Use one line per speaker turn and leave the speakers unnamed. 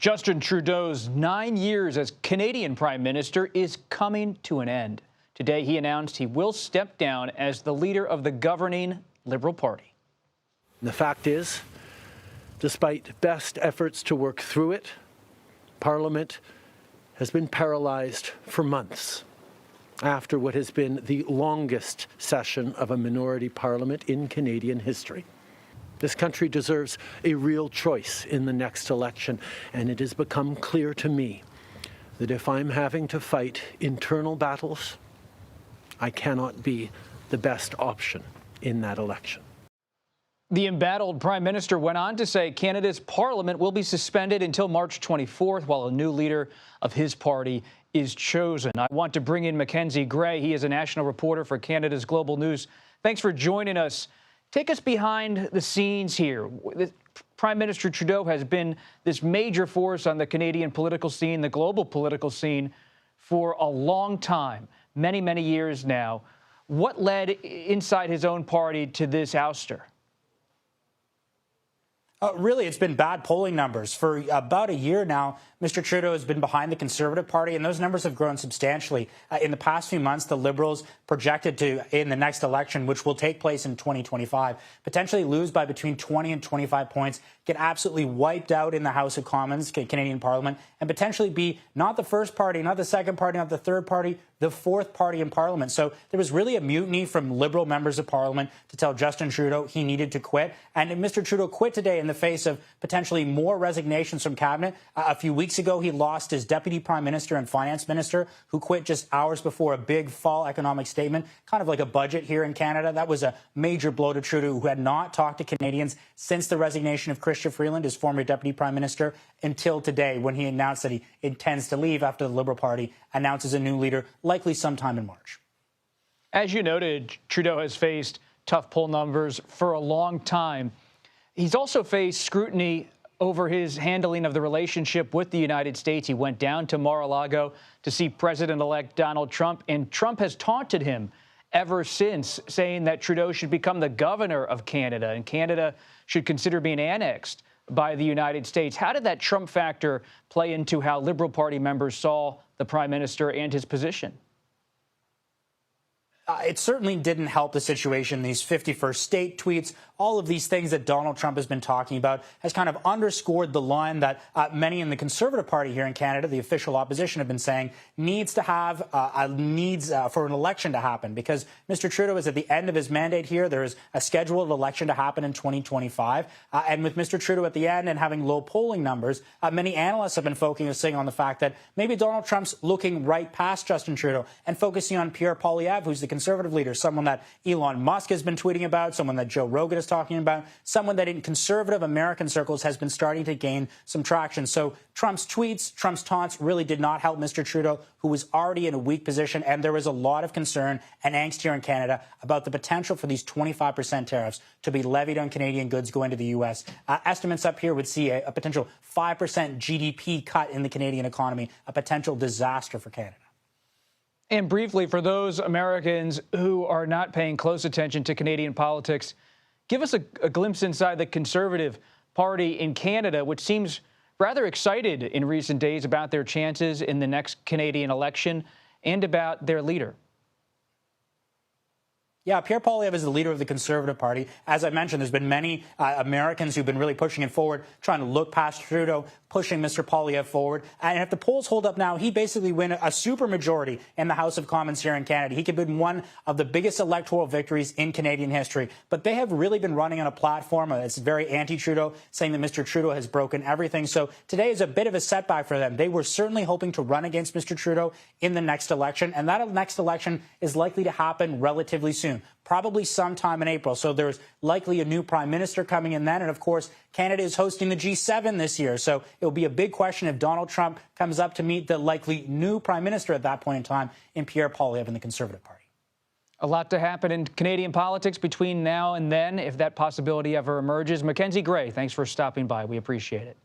Justin Trudeau's 9 years as Canadian Prime Minister is coming to an end. Today, he announced he will step down as the leader of the governing Liberal Party.
The fact is, despite best efforts to work through it, Parliament has been paralyzed for months after what has been the longest session of a minority parliament in Canadian history. This country deserves a real choice in the next election, and it has become clear to me that if I'm having to fight internal battles, I cannot be the best option in that election.
The embattled Prime Minister went on to say Canada's Parliament will be suspended until March 24th while a new leader of his party is chosen. I want to bring in Mackenzie Gray. He is a national reporter for Canada's Global News. Thanks for joining us. Take us behind the scenes here. Prime Minister Trudeau has been this major force on the Canadian political scene, the global political scene, for a long time, many, many years now. What led inside his own party to this ouster?
Really, it's been bad polling numbers. For about a year now, Mr. Trudeau has been behind the Conservative Party, and those numbers have grown substantially. In the past few months, the Liberals projected to, in the next election, which will take place in 2025, potentially lose by between 20 and 25 points, get absolutely wiped out in the House of Commons, Canadian Parliament, and potentially be not the first party, not the second party, not the third party, the fourth party in Parliament. So there was really a mutiny from Liberal members of Parliament to tell Justin Trudeau he needed to quit. And Mr. Trudeau quit today in the face of potentially more resignations from Cabinet. A few weeks ago, he lost his Deputy Prime Minister and Finance Minister, who quit just hours before a big fall economic statement, kind of like a budget here in Canada. That was a major blow to Trudeau, who had not talked to Canadians since the resignation of Chrystia Freeland, his former Deputy Prime Minister, until today, when he announced that he intends to leave after the Liberal Party announces a new leader, likely sometime in March.
As you noted, Trudeau has faced tough poll numbers for a long time. He's also faced scrutiny over his handling of the relationship with the United States. He went down to Mar-a-Lago to see President-elect Donald Trump, and Trump has taunted him ever since, saying that Trudeau should become the governor of Canada and Canada should consider being annexed by the United States. How did that Trump factor play into how Liberal Party members saw the Prime Minister and his position?
It certainly didn't help the situation. These 51st state tweets, all of these things that Donald Trump has been talking about has kind of underscored the line that many in the Conservative Party here in Canada, the official opposition, have been saying needs to have for an election to happen, because Mr. Trudeau is at the end of his mandate here. There is a scheduled election to happen in 2025. And with Mr. Trudeau at the end and having low polling numbers, many analysts have been focusing on the fact that maybe Donald Trump's looking right past Justin Trudeau and focusing on Pierre Poilievre, who's the Conservative leader, someone that Elon Musk has been tweeting about, someone that Joe Rogan is talking about, someone that in conservative American circles has been starting to gain some traction. So Trump's tweets, Trump's taunts really did not help Mr. Trudeau, who was already in a weak position. And there was a lot of concern and angst here in Canada about the potential for these 25% tariffs to be levied on Canadian goods going to the U.S. Estimates up here would see a potential 5% GDP cut in the Canadian economy, a potential disaster for Canada.
And briefly, for those Americans who are not paying close attention to Canadian politics, give us a glimpse inside the Conservative Party in Canada, which seems rather excited in recent days about their chances in the next Canadian election and about their leader.
Yeah, Pierre Poilievre is the leader of the Conservative Party. As I mentioned, there's been many Americans who've been really pushing it forward, trying to look past Trudeau, pushing Mr. Poilievre forward. And if the polls hold up now, he basically win a supermajority in the House of Commons here in Canada. He could win one of the biggest electoral victories in Canadian history. But they have really been running on a platform that's very anti-Trudeau, saying that Mr. Trudeau has broken everything. So today is a bit of a setback for them. They were certainly hoping to run against Mr. Trudeau in the next election, and that next election is likely to happen relatively soon, probably sometime in April. So there's likely a new prime minister coming in then. And of course, Canada is hosting the G7 this year. So it will be a big question if Donald Trump comes up to meet the likely new prime minister at that point in time in Pierre Poilievre in the Conservative Party.
A lot to happen in Canadian politics between now and then, if that possibility ever emerges. Mackenzie Gray, thanks for stopping by. We appreciate it.